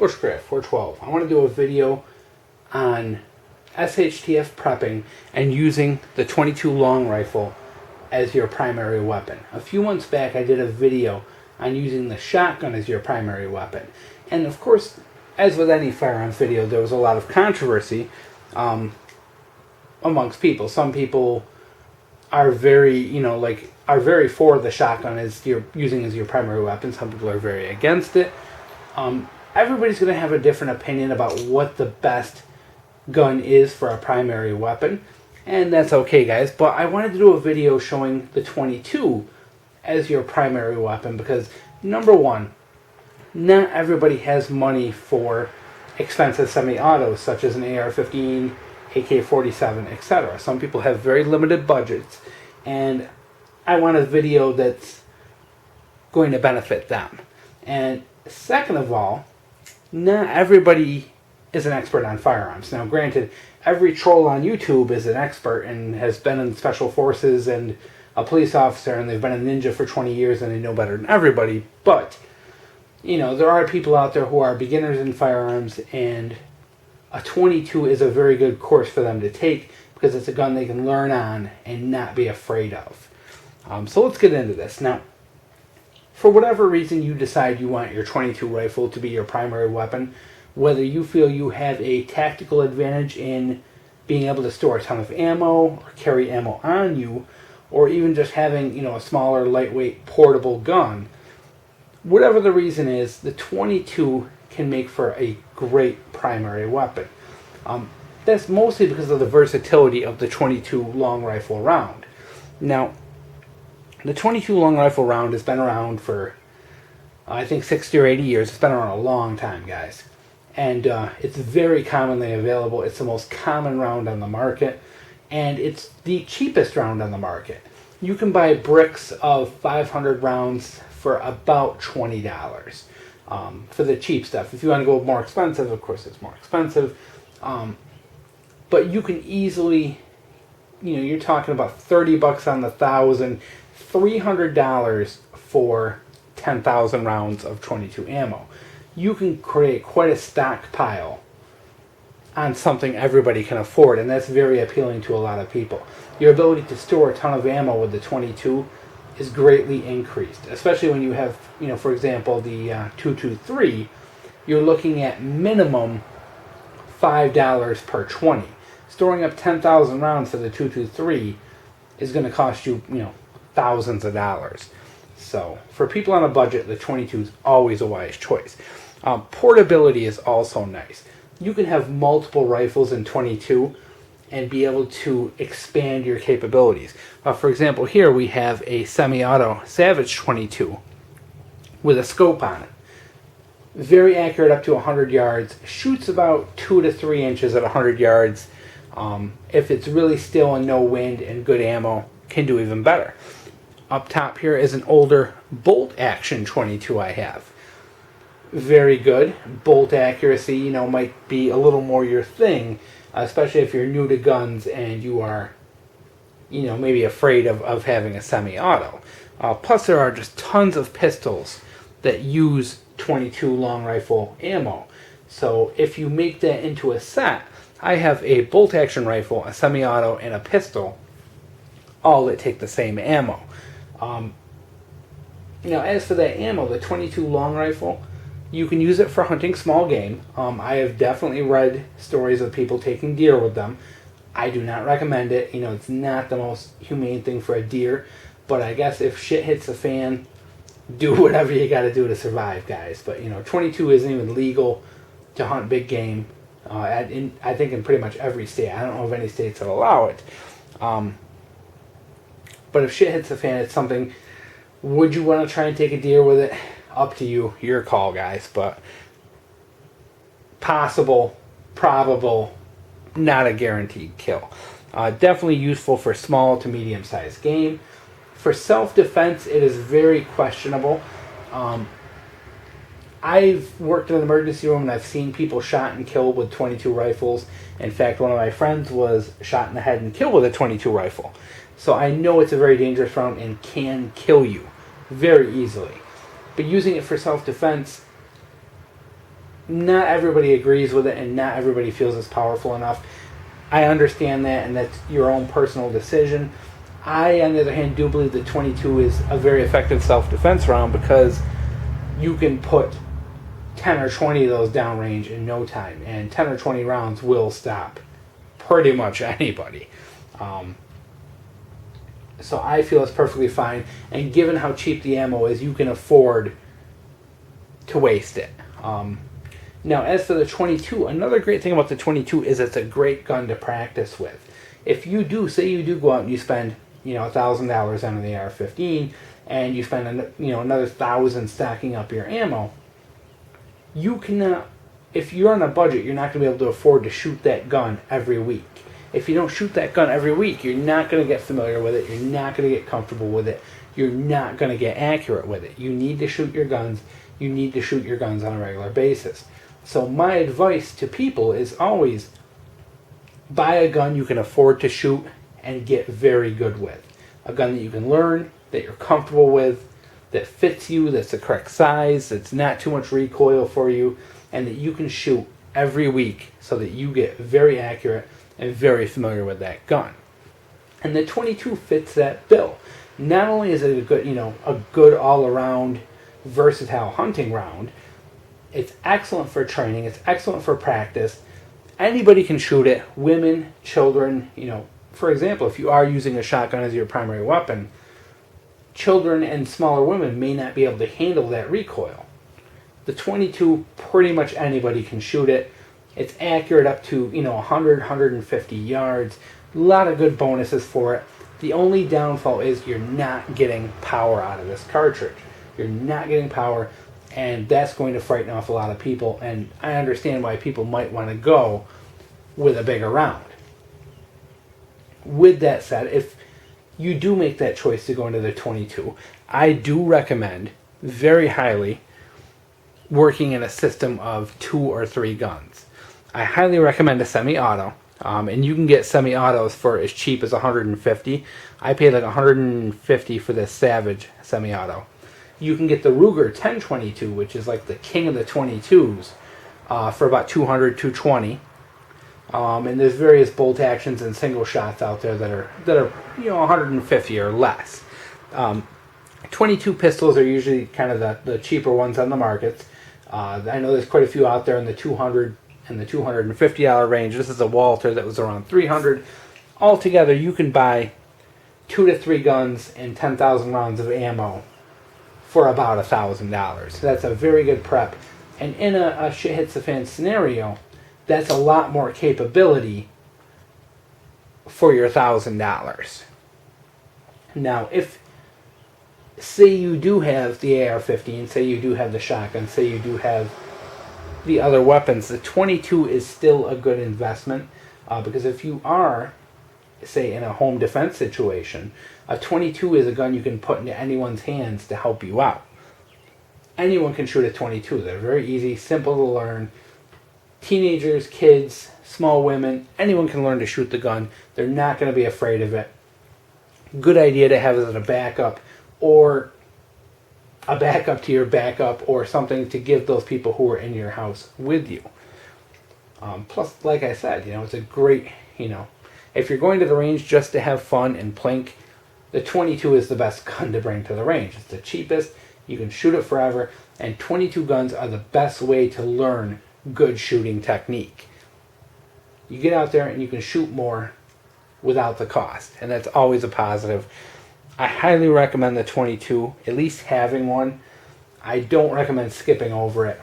Bushcraft 412. I want to do a video on SHTF prepping and using the 22 long rifle as your primary weapon. A few months back I did a video on using the shotgun as your primary weapon. And of course, as with any firearms video, there was a lot of controversy amongst people. Some people are very, are very for the shotgun as you're using as your primary weapon. Some people are very against it. Everybody's going to have a different opinion about what the best gun is for a primary weapon, and that's okay, guys. But I wanted to do a video showing the 22 as your primary weapon because, number one, not everybody has money for expensive semi-autos such as an AR-15, AK-47, etc. Some people have very limited budgets, and I want a video that's going to benefit them. And second of all, not everybody is an expert on firearms. Now, granted, every troll on YouTube is an expert and has been in special forces and a police officer, and they've been a ninja for 20 years and they know better than everybody. But, there are people out there who are beginners in firearms, and a 22 is a very good course for them to take because it's a gun they can learn on and not be afraid of. So let's get into this. Now, for whatever reason you decide you want your 22 rifle to be your primary weapon, whether you feel you have a tactical advantage in being able to store a ton of ammo or carry ammo on you, or even just having, a smaller, lightweight, portable gun, whatever the reason is, the 22 can make for a great primary weapon. That's mostly because of the versatility of the 22 long rifle round. Now, the 22 long rifle round has been around for, I think, 60 or 80 years. It's been around a long time, guys. And it's very commonly available. It's the most common round on the market. And it's the cheapest round on the market. You can buy bricks of 500 rounds for about $20 for the cheap stuff. If you want to go more expensive, of course it's more expensive. But you can easily, you're talking about $30 on the 1,000, $300 for 10,000 rounds of 22 ammo. You can create quite a stockpile on something everybody can afford, and that's very appealing to a lot of people. Your ability to store a ton of ammo with the 22 is greatly increased, especially when you have, for example, the 223. You're looking at minimum $5 per 20. Storing up 10,000 rounds for the 223 is going to cost you, thousands of dollars. So for people on a budget, the 22 is always a wise choice. Portability is also nice. You can have multiple rifles in 22 and be able to expand your capabilities. For example, here we have a semi-auto Savage 22 with a scope on it. Very accurate up to 100 yards. Shoots about 2 to 3 inches at 100 yards. If it's really still and no wind and good ammo, can do even better. Up top here is an older bolt action 22 I have. Very good. Bolt accuracy, might be a little more your thing, especially if you're new to guns and you are, maybe afraid of having a semi-auto. Plus there are just tons of pistols that use 22 long rifle ammo. So if you make that into a set, I have a bolt action rifle, a semi-auto, and a pistol, all that take the same ammo. As for that ammo, the 22 long rifle, you can use it for hunting small game. I have definitely read stories of people taking deer with them. I do not recommend it. It's not the most humane thing for a deer, but I guess if shit hits the fan, do whatever you got to do to survive, guys. But 22 isn't even legal to hunt big game. I think in pretty much every state. I don't know of any states that allow it. But if shit hits the fan, it's something. Would you want to try and take a deer with it? Up to you. Your call, guys. But possible, probable, not a guaranteed kill. Definitely useful for small to medium-sized game. For self-defense, it is very questionable. I've worked in an emergency room and I've seen people shot and killed with 22 rifles. In fact, one of my friends was shot in the head and killed with a 22 rifle. So I know it's a very dangerous round and can kill you very easily. But using it for self-defense, not everybody agrees with it, and not everybody feels it's powerful enough. I understand that, and that's your own personal decision. I, on the other hand, do believe that 22 is a very effective self-defense round because you can put 10 or 20 of those downrange in no time, and 10 or 20 rounds will stop pretty much anybody. So I feel it's perfectly fine, and given how cheap the ammo is, you can afford to waste it. Now, as for the 22, another great thing about the 22 is it's a great gun to practice with. If you do, say you do go out and you spend, $1,000 on the AR-15, and you spend, another $1,000 stacking up your ammo, you cannot, if you're on a budget, you're not going to be able to afford to shoot that gun every week. If you don't shoot that gun every week, you're not going to get familiar with it, you're not going to get comfortable with it, you're not going to get accurate with it. You need to shoot your guns, you need to shoot your guns on a regular basis. So my advice to people is always buy a gun you can afford to shoot and get very good with. A gun that you can learn, that you're comfortable with, that fits you, that's the correct size, that's not too much recoil for you, and that you can shoot every week so that you get very accurate and very familiar with that gun. And the 22 fits that bill. Not only is it a good all-around versatile hunting round, it's excellent for training, it's excellent for practice. Anybody can shoot it, women, children, for example, if you are using a shotgun as your primary weapon, children and smaller women may not be able to handle that recoil. The 22, pretty much anybody can shoot it. It's accurate up to, 100, 150 yards. A lot of good bonuses for it. The only downfall is you're not getting power out of this cartridge. You're not getting power, and that's going to frighten off a lot of people, and I understand why people might want to go with a bigger round. With that said, if you do make that choice to go into the 22, I do recommend very highly working in a system of 2 or 3 guns. I highly recommend a semi-auto, and you can get semi-autos for as cheap as $150. I paid like $150 for this Savage semi-auto. You can get the Ruger 1022, which is like the king of the 22s, for about $200, $220. And there's various bolt actions and single shots out there that are $150 or less. 22 pistols are usually kind of the cheaper ones on the market. I know there's quite a few out there in the $200 and the $250 range. This is a Walter that was around $300. Altogether, you can buy 2 to 3 guns and 10,000 rounds of ammo for about $1,000. So that's a very good prep. And in a shit hits the fan scenario, that's a lot more capability for your $1,000. Now, if, say you do have the AR-15, say you do have the shotgun, say you do have the other weapons, the 22 is still a good investment, because if you are, say, in a home defense situation, a 22 is a gun you can put into anyone's hands to help you out. Anyone can shoot a 22. They're very easy, simple to learn. Teenagers, kids, small women, anyone can learn to shoot the gun. They're not going to be afraid of it. Good idea to have it as a backup, or a backup to your backup, or something to give those people who are in your house with you. Plus, like I said, it's a great, if you're going to the range just to have fun and plink, the 22 is the best gun to bring to the range. It's the cheapest, you can shoot it forever, and 22 guns are the best way to learn good shooting technique. You get out there and you can shoot more without the cost, and that's always a positive. I highly recommend the 22, at least having one. I don't recommend skipping over it.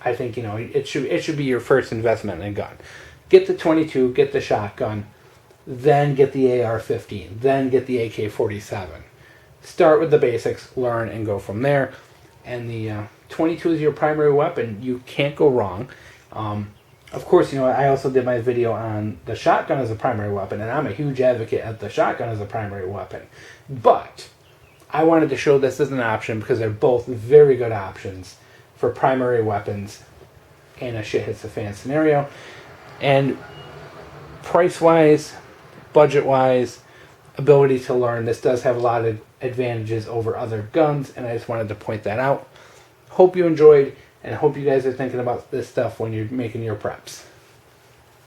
I think it should be your first investment in a gun. Get the 22, get the shotgun, then get the AR-15, then get the AK-47. Start with the basics, learn, and go from there. And the 22 is your primary weapon. You can't go wrong. Of course, I also did my video on the shotgun as a primary weapon, and I'm a huge advocate of the shotgun as a primary weapon. But I wanted to show this as an option because they're both very good options for primary weapons in a shit hits the fan scenario. And price-wise, budget-wise, ability to learn, this does have a lot of advantages over other guns, and I just wanted to point that out. Hope you enjoyed. And I hope you guys are thinking about this stuff when you're making your preps.